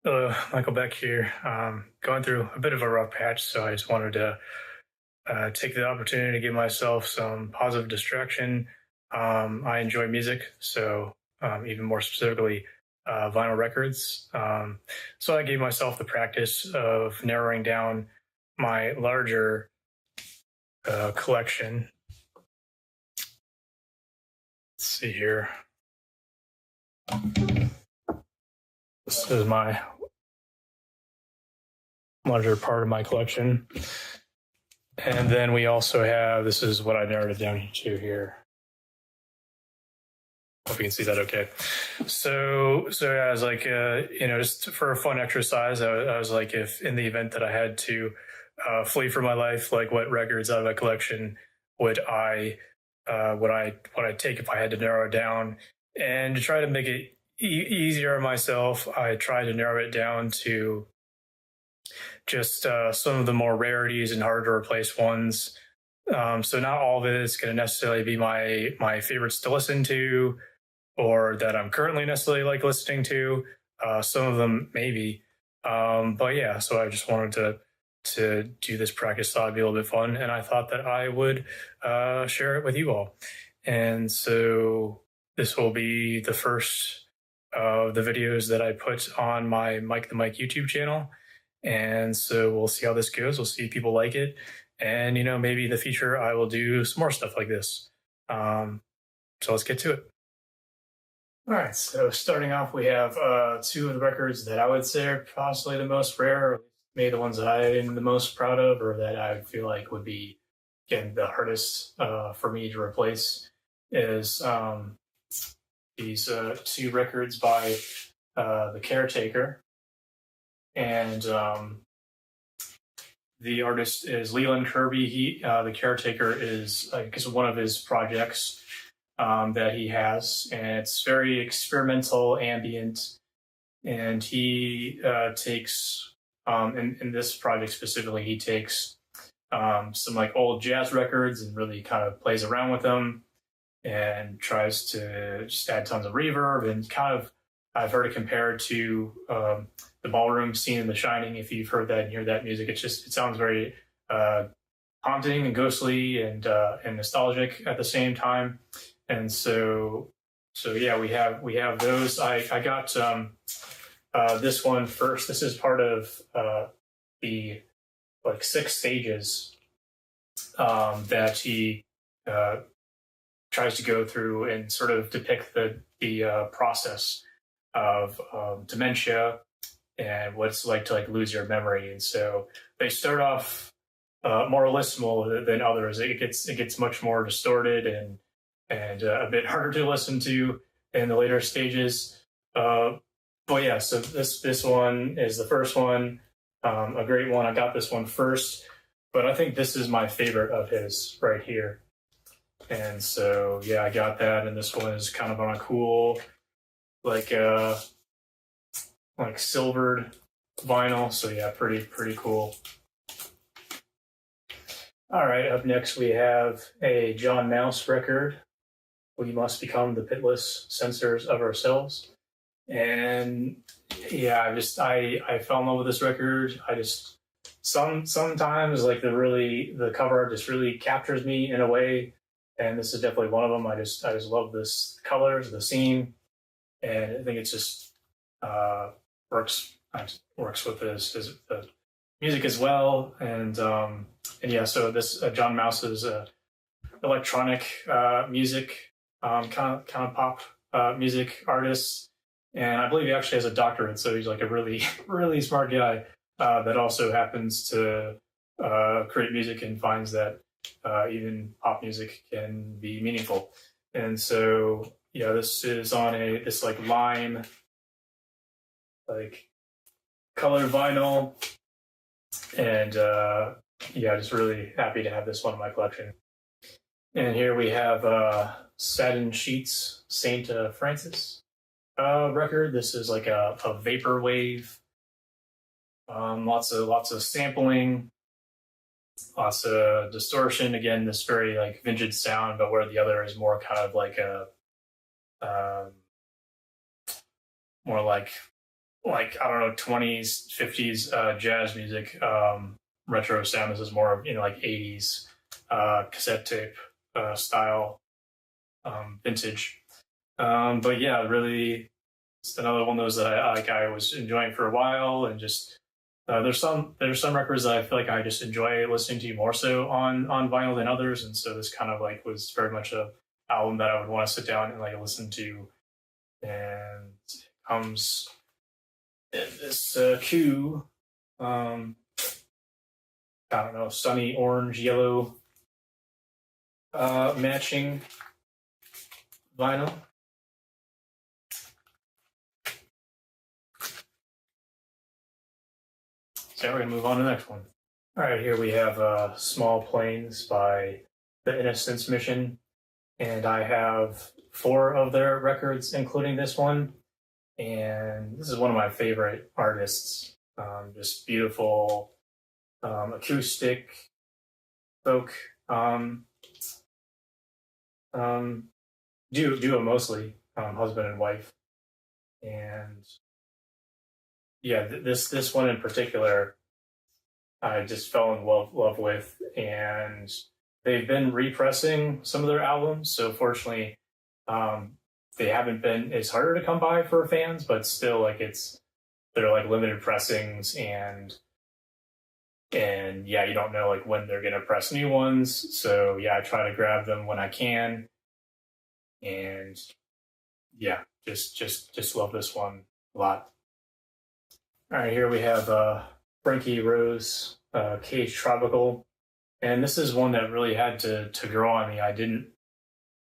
Hello, Michael Beck here. Going through a bit of a rough patch, so I just wanted to take the opportunity to give myself some positive distraction. I enjoy music, so even more specifically, vinyl records. So I gave myself the practice of narrowing down my larger collection. Let's see here. This is my larger part of my collection. And then we also have, this is what I narrowed it down to here. Hope you can see that okay. So yeah, I was like, just for a fun exercise, I was like, if in the event that I had to flee for my life, like what records out of my collection would I take if I had to narrow it down? And to try to make it easier on myself, I tried to narrow it down to just some of the more rarities and hard to replace ones. So not all of it is going to necessarily be my favorites to listen to, or that I'm currently necessarily like listening to. Some of them maybe, but yeah. So I just wanted to do this practice. Thought it'd be a little bit fun, and I thought that I would share it with you all. And so this will be the first of the videos that I put on my Mike the Mike YouTube channel. And so we'll see how this goes. We'll see if people like it. And, maybe in the future I will do some more stuff like this. So let's get to it. All right. So starting off, we have two of the records that I would say are possibly the most rare, or maybe the ones that I'm the most proud of, or that I feel like would be, again, the hardest for me to replace is these two records by the Caretaker. And the artist is Leland Kirby. The Caretaker is, I guess, one of his projects that he has, and it's very experimental, ambient. And he takes, in this project specifically, he takes some like old jazz records and really kind of plays around with them and tries to just add tons of reverb and kind of, I've heard it compared to the ballroom scene in The Shining. If you've heard that and hear that music, it sounds very haunting and ghostly and nostalgic at the same time. And so yeah, we have those. I got this one first. This is part of the like 6 stages that he tries to go through and sort of depict the process of dementia and what it's like to like lose your memory. And so they start off more listenable than others. It gets much more distorted and a bit harder to listen to in the later stages. But yeah, so this one is the first one, a great one. I got this one first, but I think this is my favorite of his right here. And so yeah, I got that, and this one is kind of on a cool, like silvered vinyl. So yeah, pretty cool. All right, up next we have a John Mouse record. We must become the pitiless censors of ourselves. And yeah, I fell in love with this record. I just sometimes like the cover art just really captures me in a way. And this is definitely one of them. I just love this colors, the scene, and I think it just works with his music as well. And yeah, so this John Mouse is electronic music, kind of pop music artist, and I believe he actually has a doctorate. So he's like a really really smart guy that also happens to create music and finds that even pop music can be meaningful. And so yeah, this is on this like lime like colored vinyl, and yeah, just really happy to have this one in my collection. And here we have Satin Sheets Saint Francis record. This is like a vaporwave, lots of sampling, lots of distortion. Again, this very like vintage sound, but where the other is more kind of like a more like like, I don't know, 20s, 50s jazz music, retro sound. This is more of, like 80s cassette tape style, vintage. But yeah, really, it's another one of those that I was enjoying for a while, and just there's some records that I feel like I just enjoy listening to more so on vinyl than others, and so this kind of like was very much a album that I would want to sit down and like listen to. And it comes in this Q, I don't know, sunny orange yellow matching vinyl. So we're going to move on to the next one. All right, here we have Small Planes by the Innocence Mission. And I have 4 of their records, including this one. And this is one of my favorite artists. Just beautiful acoustic folk duo mostly, husband and wife. And yeah, this one in particular, I just fell in love with, and they've been repressing some of their albums. So fortunately, they haven't been. It's harder to come by for fans, but still, like they're like limited pressings, and yeah, you don't know like when they're gonna press new ones. So yeah, I try to grab them when I can, and yeah, just love this one a lot. All right, here we have Frankie Rose, Cage Tropical. And this is one that really had to grow on me. I didn't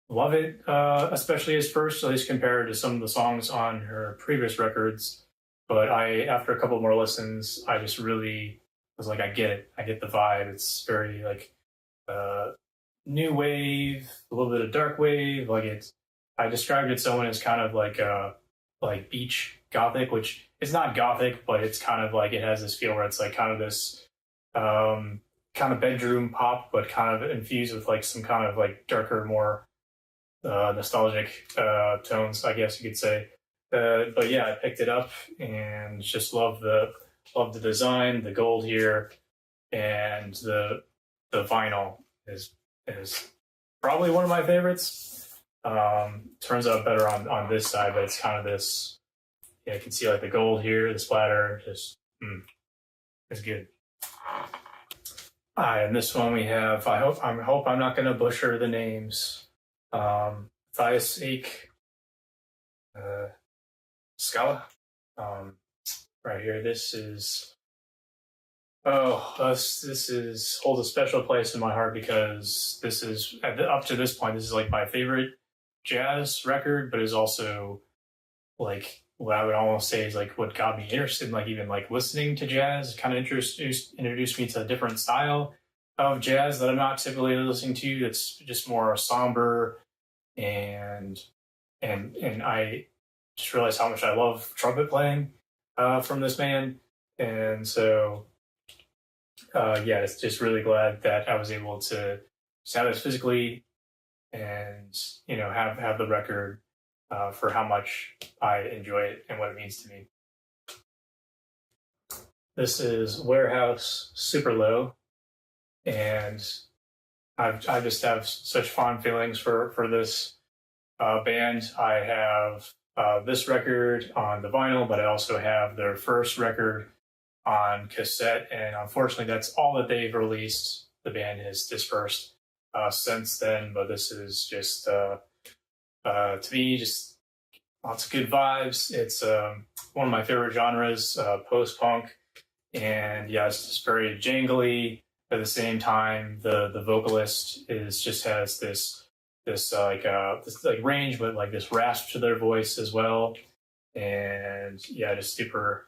love it, especially at first, at least compared to some of the songs on her previous records. But after a couple more listens, I just really was like, I get it. I get the vibe. It's very like new wave, a little bit of dark wave. I described it someone as kind of like beach gothic, which it's not gothic, but it's kind of like it has this feel where it's like kind of this kind of bedroom pop, but kind of infused with like some kind of like darker, more nostalgic tones, I guess you could say. But yeah, I picked it up and just love the design, the gold here, and the vinyl is probably one of my favorites. Turns out better on this side, but it's kind of this. Yeah, you can see like the gold here, the splatter, just it's good. And this one we have. I hope I'm not going to butcher the names. Mathias, Eick, Skala. Right here. This is holds a special place in my heart because this is up to this point. This is like my favorite jazz record, but is also like what I would almost say is like what got me interested in like even like listening to jazz. Kind of introduced me to a different style of jazz that I'm not typically listening to. That's just more somber, and I just realized how much I love trumpet playing from this man, and so yeah, it's just really glad that I was able to just have this physically, and have the record for how much I enjoy it and what it means to me. This is Warehouse Super Low, and I just have such fond feelings for this band. I have this record on the vinyl, but I also have their first record on cassette, and unfortunately that's all that they've released. The band has dispersed since then, but this is just to me just lots of good vibes. It's one of my favorite genres, post-punk, and yeah, it's just very jangly. At the same time, the vocalist has this range, but like this rasp to their voice as well. And yeah, just super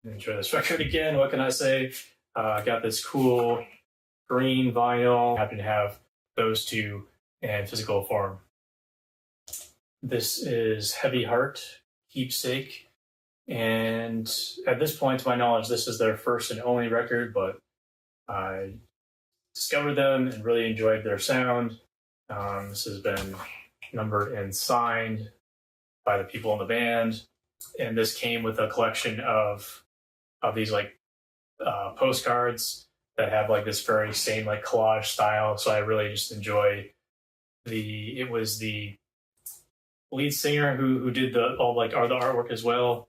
enjoy this record again. What can I say? Got this cool green vinyl. Happen to have those two in physical form. This is Heavy Heart, Keepsake. And at this point, to my knowledge, this is their first and only record, but I discovered them and really enjoyed their sound. This has been numbered and signed by the people in the band. and this came with a collection of these like postcards that have like this very same like collage style. So I really just enjoy it was the lead singer who did the artwork as well,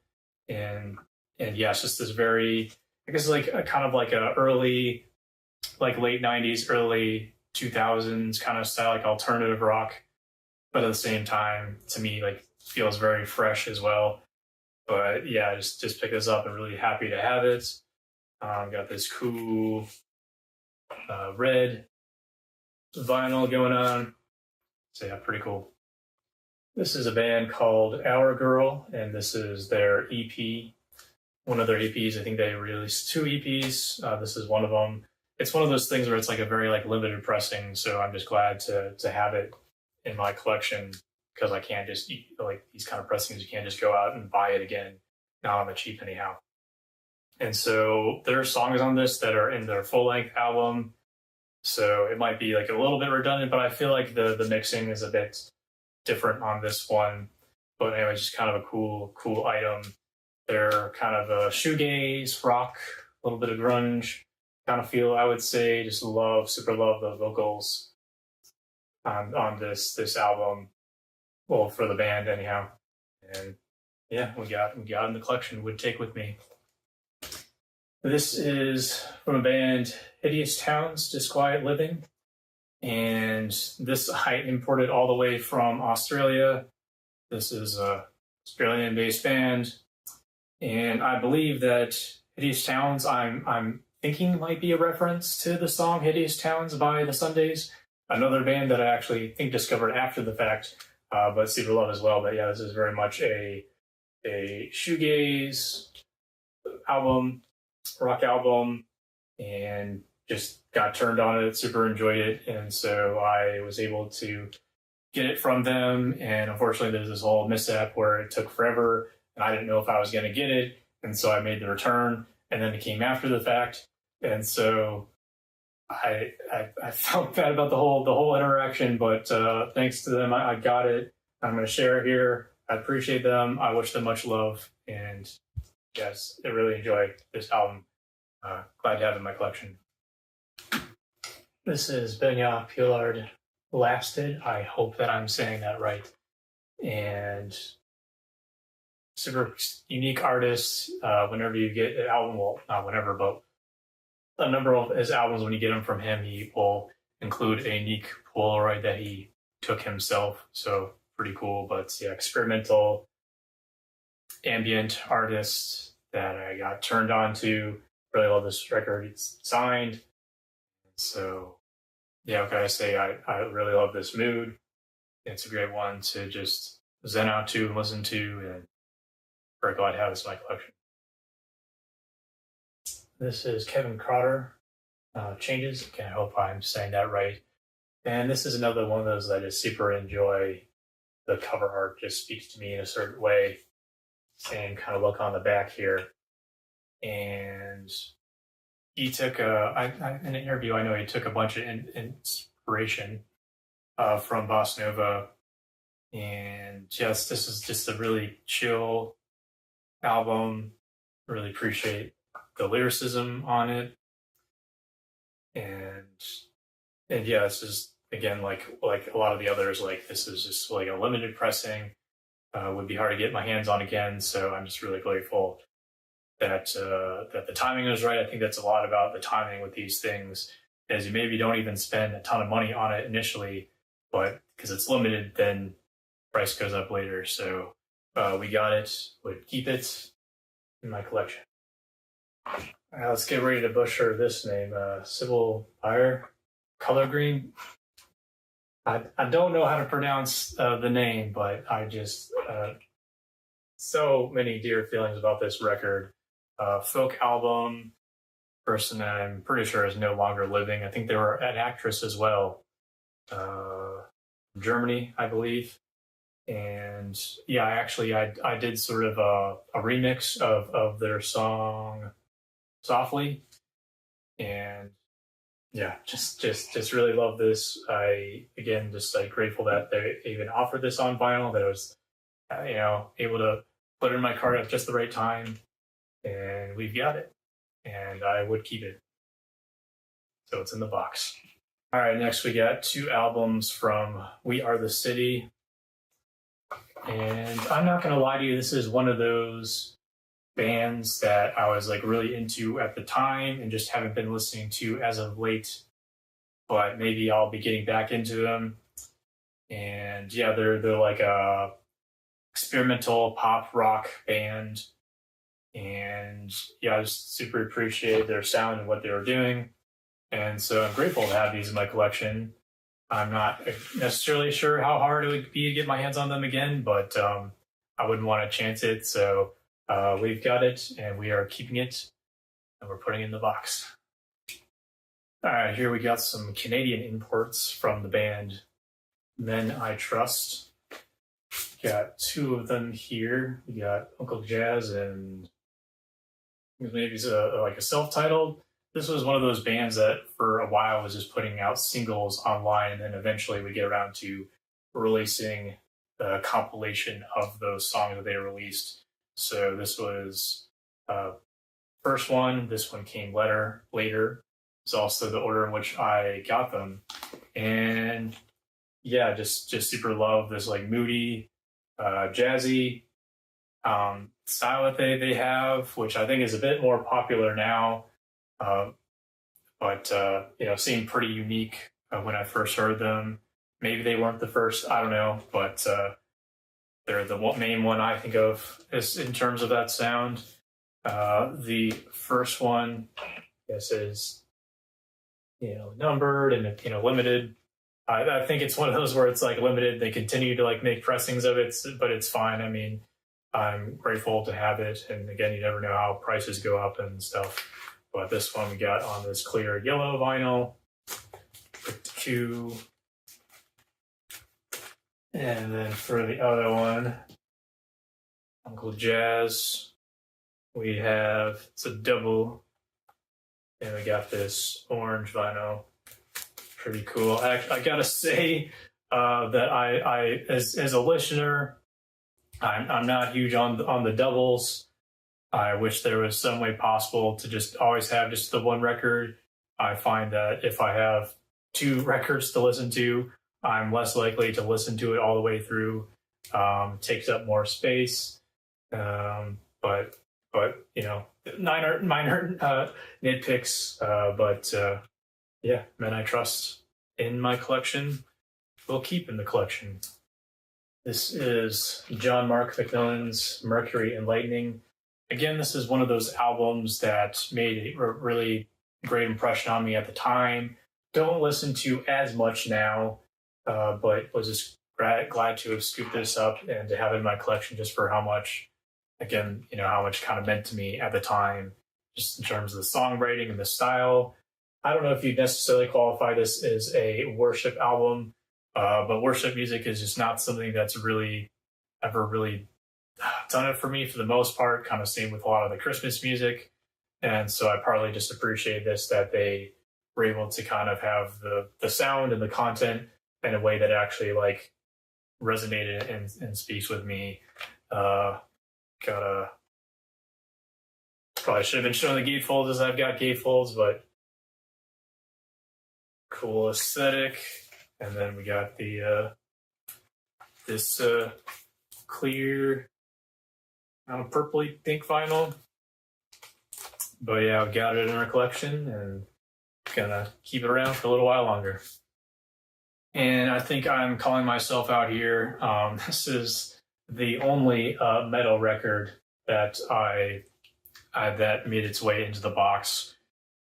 and yeah, it's just this very, I guess like a kind of like a early, like late 90s, early 2000s kind of style, like alternative rock, but at the same time, to me, like feels very fresh as well. But yeah, just pick this up and really happy to have it. Got this cool red vinyl going on. So yeah, pretty cool. This is a band called Our Girl, and this is their EP. One of their EPs. I think they released 2 EPs. This is one of them. It's one of those things where it's like a very like limited pressing. So I'm just glad to have it in my collection, because I can't just like these kind of pressings. You can't just go out and buy it again, not on the cheap anyhow. And so there are songs on this that are in their full length album. So it might be like a little bit redundant, but I feel like the mixing is a bit different on this one. But anyway, just kind of a cool item. They're kind of a shoegaze, rock, a little bit of grunge kind of feel, I would say. Just super love the vocals on this album. Well, for the band anyhow. And yeah, we got in the collection, Would Take With Me. This is from a band, Hideous Towns, Disquiet Living. And this I imported all the way from Australia. This is a Australian-based band. And I believe that Hideous Towns, I'm thinking might be a reference to the song Hideous Towns by The Sundays, another band that I actually think discovered after the fact, but super love as well. But yeah, this is very much a shoegaze album, rock album, and just got turned on it, super enjoyed it, and so I was able to get it from them. And unfortunately, there's this whole mishap where it took forever, and I didn't know if I was going to get it, and so I made the return, and then it came after the fact, and so I felt bad about the whole interaction, but thanks to them, I got it. I'm going to share it here. I appreciate them. I wish them much love, and yes, I really enjoy this album. Glad to have it in my collection. This is Benoît Pioulard, Lasted. I hope that I'm saying that right. And super unique artist. Whenever you get an album, well, not whenever, but a number of his albums, when you get them from him, he will include a unique Polaroid that he took himself. So pretty cool. But yeah, experimental ambient artist that I got turned on to. Really love this record. It's signed. So yeah, what can I say? I really love this mood. It's a great one to just zen out to and listen to, and very glad to have this in my collection. This is Kevin Krauter, Changes. Again, I hope I'm saying that right. And this is another one of those that I just super enjoy. The cover art just speaks to me in a certain way. Same kind of look on the back here. And he took in an interview, I know he took a bunch of inspiration from Bossa Nova. And yes, this is just a really chill album. Really appreciate the lyricism on it. And yeah, it's just, again, like a lot of the others, like this is just like a limited pressing. Would be hard to get my hands on again. So I'm just really grateful that the timing is right. I think that's a lot about the timing with these things, as you maybe don't even spend a ton of money on it initially, but because it's limited, then price goes up later. So we got it, would keep it in my collection. Let's get ready to butcher this name. Sybil Pyre, Color Green. I don't know how to pronounce the name, but I just so many dear feelings about this record. Folk album, person that I'm pretty sure is no longer living. I think they were an actress as well. Germany, I believe. And yeah, I did sort of a remix of their song Softly. And yeah, just really love this. I, again, just like grateful that they even offered this on vinyl, that I was, able to put it in my cart at just the right time, and we've got it. And I would keep it. So it's in the box. All right, next we got 2 albums from We Are the City. And I'm not going to lie to you, this is one of those bands that I was like really into at the time and just haven't been listening to as of late. But maybe I'll be getting back into them. And yeah, they're like a experimental pop rock band. And yeah, I just super appreciate their sound and what they were doing. And so I'm grateful to have these in my collection. I'm not necessarily sure how hard it would be to get my hands on them again, but I wouldn't want to chance it. So we've got it, and we are keeping it, and we're putting it in the box. All right, here we got some Canadian imports from the band Men I Trust. Got 2 of them here. We got Uncle Jazz and maybe it's like a self-titled. This was one of those bands that for a while was just putting out singles online, and then eventually we get around to releasing the compilation of those songs that they released. So this was first one. This one came later. It's also the order in which I got them. And yeah, just super love this like moody, jazzy style that they have, which I think is a bit more popular now. But seemed pretty unique when I first heard them. Maybe they weren't the first, I don't know, but they're the main one I think of is in terms of that sound. The first one, I guess, is numbered and limited. I think it's one of those where it's like limited. They continue to like make pressings of it, but it's fine. I mean, I'm grateful to have it, and again, you never know how prices go up and stuff. But this one we got on this clear yellow vinyl with the Q. And then for the other one, Uncle Jazz, we have, it's a double. And we got this orange vinyl. Pretty cool. I gotta say that I as a listener, I'm not huge on the doubles. I wish there was some way possible to just always have just the one record. I find that if I have 2 records to listen to, I'm less likely to listen to it all the way through. Takes up more space. But minor nitpicks. But yeah, Men I Trust in my collection. Will keep in the collection. This is John Mark McMillan's Mercury and Lightning. Again, this is one of those albums that made a really great impression on me at the time. Don't listen to as much now, but was just glad to have scooped this up and to have it in my collection just for how much, again, how much kind of meant to me at the time, just in terms of the songwriting and the style. I don't know if you'd necessarily qualify this as a worship album, but worship music is just not something that's really ever really done it for me for the most part, kind of same with a lot of the Christmas music. And so I partly just appreciate this, that they were able to kind of have the sound and the content in a way that actually like resonated and speaks with me. Probably should have been showing the gatefolds as I've got gatefolds, but cool aesthetic. And then we got the this clear purpley pink vinyl. But yeah, I've got it in our collection and gonna keep it around for a little while longer. And I think I'm calling myself out here. This is the only metal record that that made its way into the box.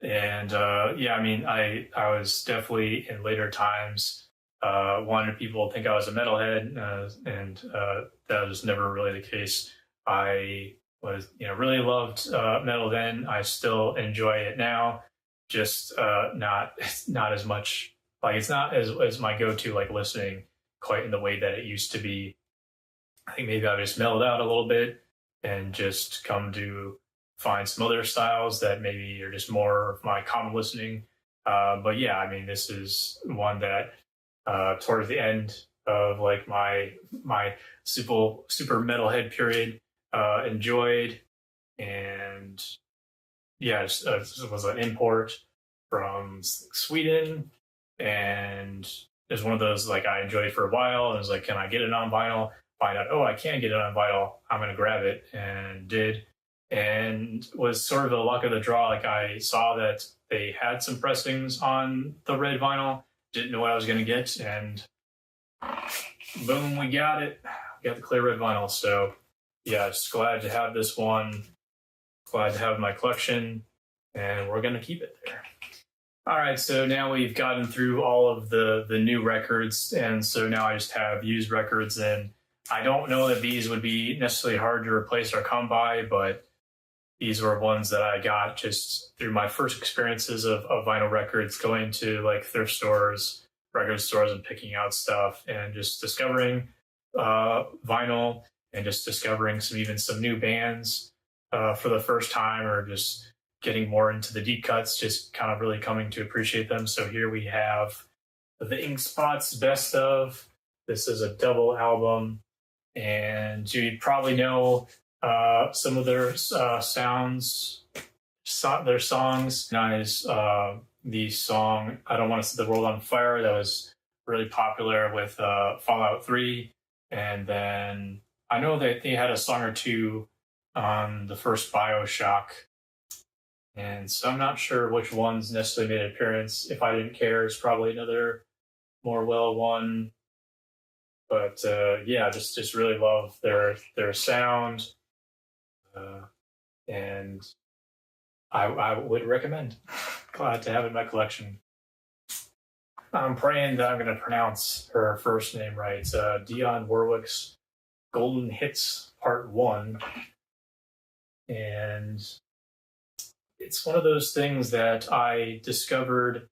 And I was definitely in later times wanted people to think I was a metalhead, and that was never really the case. I was, really loved metal then. I still enjoy it now, just not as much. Like it's not as my go-to like listening quite in the way that it used to be. I think maybe I've just mellowed out a little bit and just come to find some other styles that maybe are just more of my common listening. But yeah, I mean, this is one that towards the end of like my super metalhead period, enjoyed. And yeah, it was an import from Sweden, and it was one of those like I enjoyed for a while, and I was like, can I get it on vinyl? Find out, oh, I can get it on vinyl. I'm gonna grab it, and did, and was sort of the luck of the draw. Like I saw that they had some pressings on the red vinyl, didn't know what I was gonna get, and boom, we got it. We got the clear red vinyl. So yeah, just glad to have this one. Glad to have my collection, and we're gonna keep it there. All right, so now we've gotten through all of the new records, and so now I just have used records, and I don't know that these would be necessarily hard to replace or come by, but these were ones that I got just through my first experiences of vinyl records, going to like thrift stores, record stores, and picking out stuff, and just discovering vinyl, and just discovering some new bands for the first time, or just getting more into the deep cuts, just kind of really coming to appreciate them. So here we have the Ink Spots Best Of. This is a double album, and you probably know some of their sounds, their songs. Nice, the song "I Don't Want to Set the World on Fire" that was really popular with Fallout 3, and then I know that they had a song or two on the first BioShock. And so I'm not sure which ones necessarily made an appearance. If I Didn't Care is probably another more well one. But yeah, just really love their sound. And I would recommend. Glad to have it in my collection. I'm praying that I'm going to pronounce her first name right. Dionne Warwick's Golden Hits Part 1. And it's one of those things that I discovered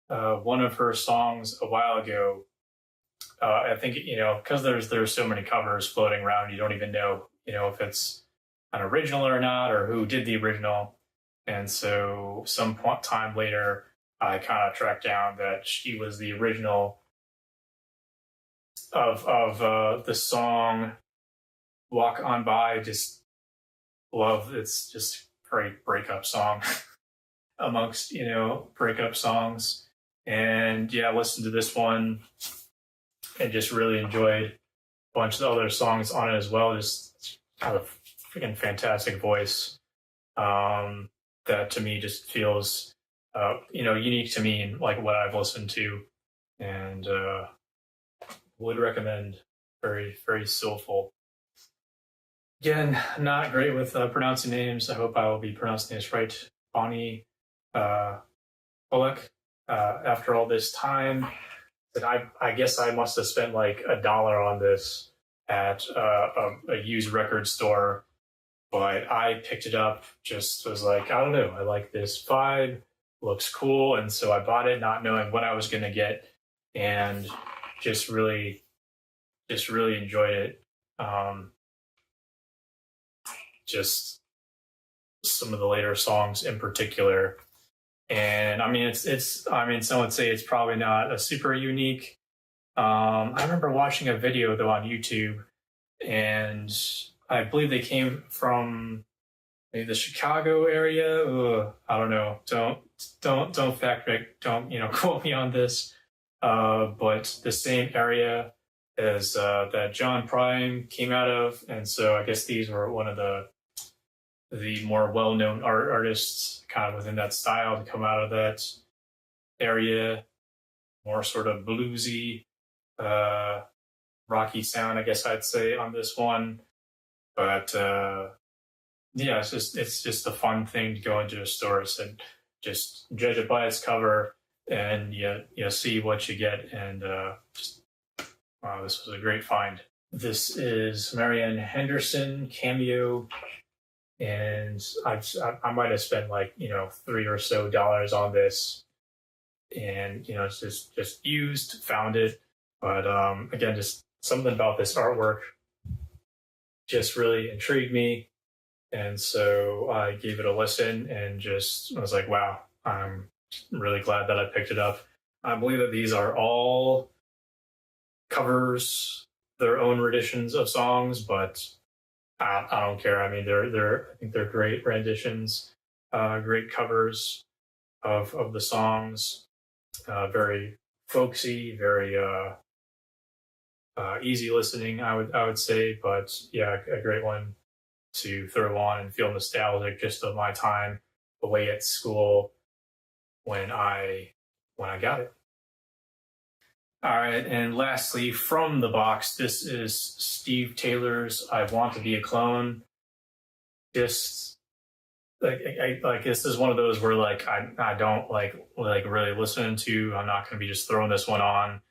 one of her songs a while ago. I think, because there's so many covers floating around, you don't even know, if it's an original or not, or who did the original. And so some time later, I kind of tracked down that she was the original of the song Walk On By. Just love, it's just great breakup song amongst breakup songs. And yeah, I listened to this one and just really enjoyed a bunch of the other songs on it as well. Just kind of freaking fantastic voice that to me just feels unique to me and like what I've listened to, and would recommend. Very, very soulful. Again, not great with pronouncing names. I hope I will be pronouncing this right. Bonnie Bullock. After all this time, that I guess I must have spent like $1 on this at a used record store, but I picked it up. Just was like, I don't know, I like this vibe, looks cool, and so I bought it, not knowing what I was going to get, and just really enjoyed it. Just some of the later songs in particular. And I mean, some would say it's probably not a super unique. I remember watching a video though on YouTube, and I believe they came from maybe the Chicago area. I don't know. Don't fact check. Don't quote me on this. But the same area as that John Prime came out of, and so I guess these were one of the more well-known artists kind of within that style to come out of that area. More sort of bluesy, rocky sound, I guess I'd say, on this one. But yeah, it's just a fun thing to go into a store and just judge it by its cover, and you see what you get. And wow, this was a great find. This is Marian Henderson Cameo. And I might have spent like $3 or so on this, and it's just used, found it, but again, just something about this artwork just really intrigued me, and so I gave it a listen and just was like, wow, I'm really glad that I picked it up. I believe that these are all covers, their own renditions of songs, but I don't care. I mean, I think they're great renditions, great covers of the songs. Very folksy, very easy listening. I would say, but yeah, a great one to throw on and feel nostalgic just of my time away at school when I got it. All right, and lastly, from the box, this is Steve Taylor's "I Want to Be a Clone." Just like this is one of those where like I don't like really listen to. I'm not going to be just throwing this one on,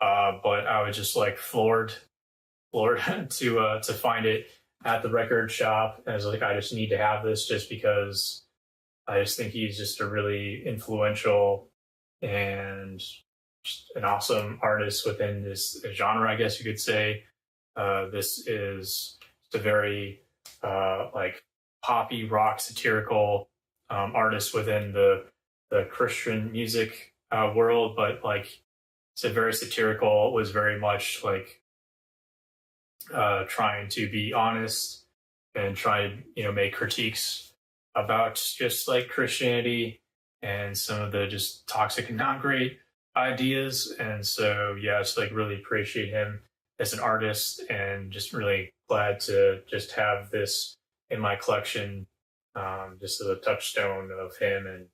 but I was just like floored to find it at the record shop. And I was like, I just need to have this just because I just think he's just a really influential and just an awesome artist within this genre, I guess you could say. This is just a very like poppy rock satirical artist within the Christian music world, but like it's a very satirical, was very much like trying to be honest and try make critiques about just like Christianity and some of the just toxic and not great ideas. And so yeah, it's like really appreciate him as an artist and just really glad to just have this in my collection, just as a touchstone of him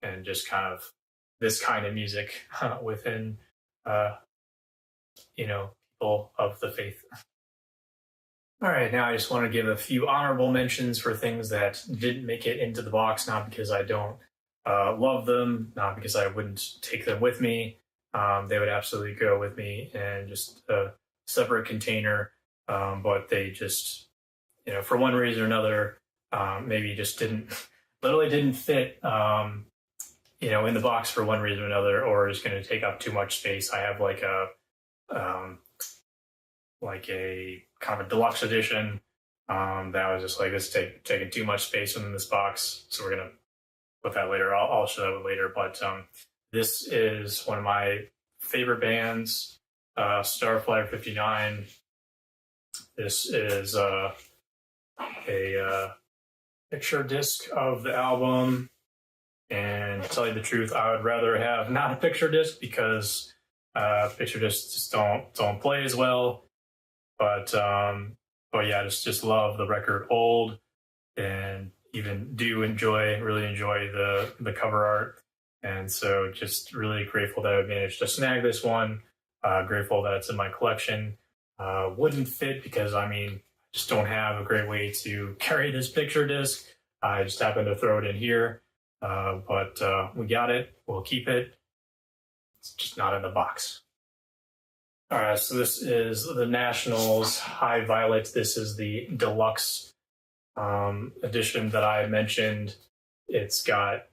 and just kind of this kind of music within people of the faith. All right, now I just want to give a few honorable mentions for things that didn't make it into the box, not because I don't love them, not because I wouldn't take them with me. They would absolutely go with me in just a separate container, but they just, for one reason or another, maybe just literally didn't fit, in the box for one reason or another, or is going to take up too much space. I have like a kind of a deluxe edition that was just like, this taking too much space within this box, so we're gonna put that later. I'll show that one later, but this is one of my favorite bands, Starflyer 59. This is a picture disc of the album, and to tell you the truth, I would rather have not a picture disc because picture discs just don't play as well. But yeah, just love the record old, and even really enjoy the cover art. And so just really grateful that I managed to snag this one. Grateful that it's in my collection. Wouldn't fit because just don't have a great way to carry this picture disc. I just happened to throw it in here, but we got it. We'll keep it. It's just not in the box. All right, so this is the Nationals High Violet. This is the deluxe edition that I mentioned. It's got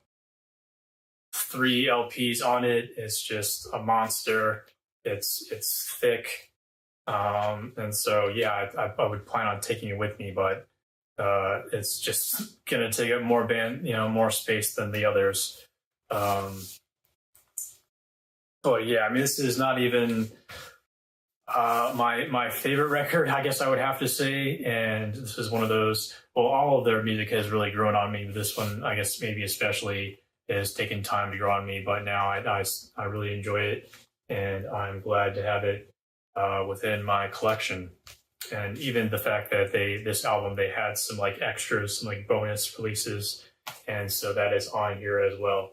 3 LPs on it. It's just a monster. It's thick, and so yeah, I would plan on taking it with me, but it's just gonna take up more space than the others. But yeah, this is not even my favorite record, I guess I would have to say, and this is one of those. Well, all of their music has really grown on me, but this one, I guess, maybe especially has taken time to grow on me. But now I really enjoy it, and I'm glad to have it within my collection. And even the fact that this album they had some like extras, some like bonus releases, and so that is on here as well.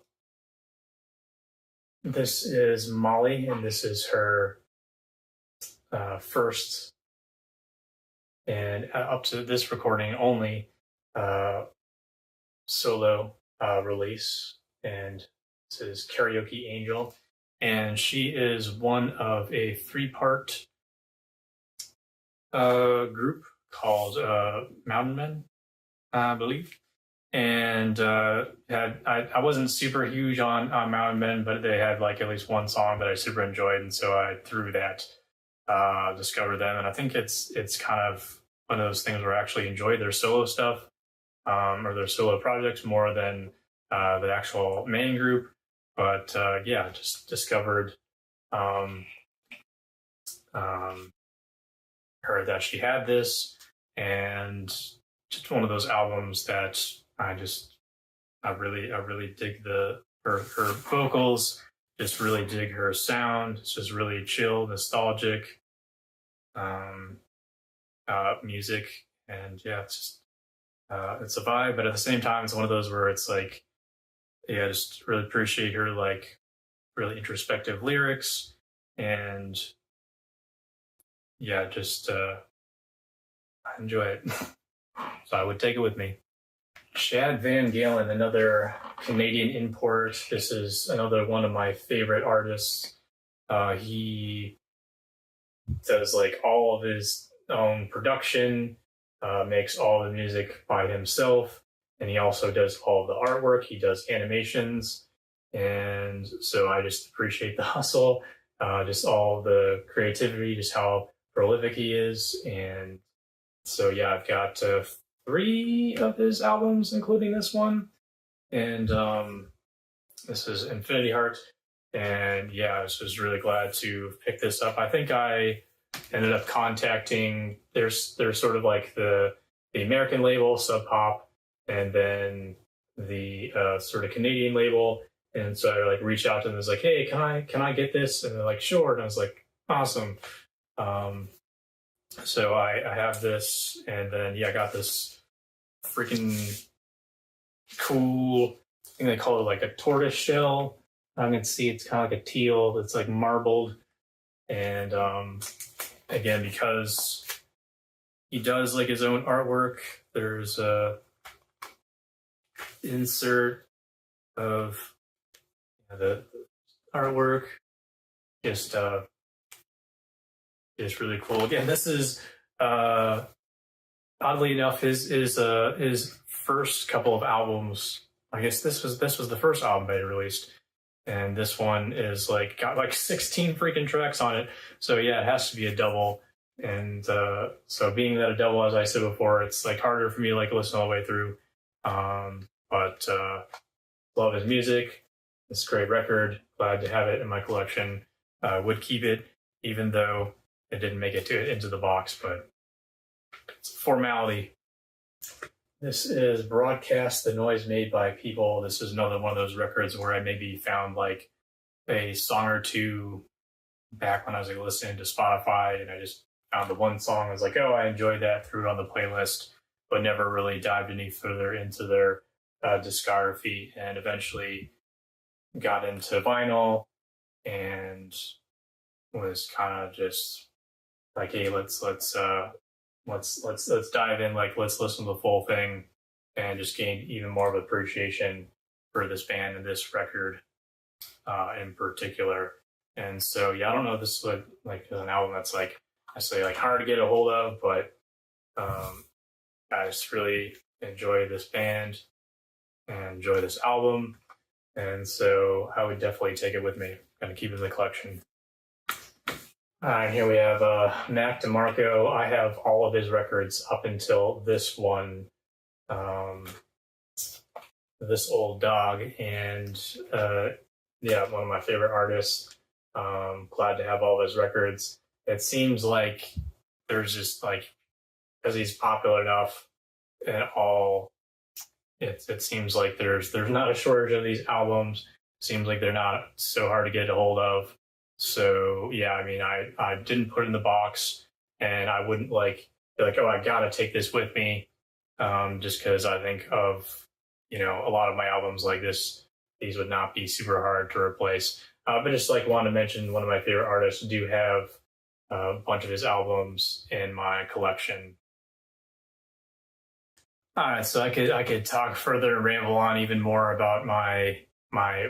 This is Molly, and this is her first and up to this recording only solo release, and this is Karaoke Angel, and she is one of a 3-part group called Mountain Men, I believe. And I wasn't super huge on Mountain Men, but they had like at least one song that I super enjoyed, and so I threw that. Discovered them, and I think it's kind of one of those things where I actually enjoy their solo stuff, or their solo projects more than the actual main group. But yeah, just discovered heard that she had this, and just one of those albums that I really dig her vocals, just really dig her sound. It's just really chill, nostalgic music, and yeah, it's a vibe. But at the same time, it's one of those where it's like, yeah, I just really appreciate her like really introspective lyrics, and yeah, just I enjoy it. So I would take it with me. Chad Van Galen, another Canadian import. This is another one of my favorite artists. He does like all of his own production, makes all the music by himself, and he also does all of the artwork. He does animations, and so I just appreciate the hustle, just all the creativity, just how prolific he is. And so yeah, I've got 3 of his albums, including this one, and this is Infinity Heart. And yeah, I was just really glad to pick this up. I think I ended up contacting there's sort of like the American label, Sub Pop, and then the sort of Canadian label. And so I like reached out to them and was like, hey, can I get this? And they're like, sure. And I was like, awesome. So I have this, and then yeah, I got this freaking cool thing they call it like a tortoise shell. I can see it's kind of like a teal that's like marbled. And again, because he does like his own artwork, there's a insert of the artwork. Just really cool. Again, this is oddly enough his first couple of albums. I guess this was the first album that he released, and this one is like got like 16 freaking tracks on it. So yeah, it has to be a double. And so being that a double, as I said before, it's like harder for me to like listen all the way through. But love his music. It's a great record. Glad to have it in my collection. Would keep it, even though it didn't make it into the box, but it's a formality. This is Broadcast, the Noise Made by People. This is another one of those records where I maybe found like a song or two back when I was like listening to Spotify, and I just found the one song. I was like, oh, I enjoyed that, threw it on the playlist, but never really dived any further into their discography, and eventually got into vinyl and was kind of just like, hey, let's dive in, like let's listen to the full thing, and just gain even more of appreciation for this band and this record in particular. And so yeah, I don't know if this is like an album that's like I say like hard to get a hold of, but I just really enjoy this band and enjoy this album, and so I would definitely take it with me. Kind of keep it in the collection. All right, here we have Mac DeMarco. I have all of his records up until this one, This Old Dog, and yeah, one of my favorite artists. Glad to have all of his records. It seems like there's just like, because he's popular enough and all, it seems like there's not a shortage of these albums. Seems like they're not so hard to get a hold of. So yeah, I mean, I didn't put it in the box, and I wouldn't like be like, oh, I gotta take this with me, just because I think of, you know, a lot of my albums like this, these would not be super hard to replace. But just like want to mention, one of my favorite artists, do have a bunch of his albums in my collection. All right, so I could talk further and ramble on even more about my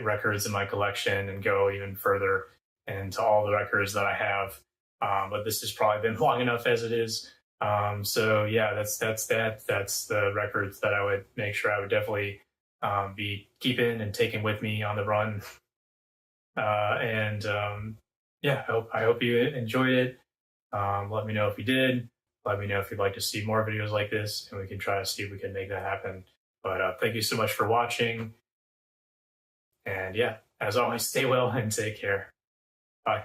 records in my collection and go even further into all the records that I have. But this has probably been long enough as it is. So yeah, that's the records that I would make sure I would definitely be keeping and taking with me on the run. Yeah, I hope you enjoyed it. Let me know if you did. Let me know if you'd like to see more videos like this, and we can try to see if we can make that happen. But thank you so much for watching. And yeah, as always, stay well and take care. Bye.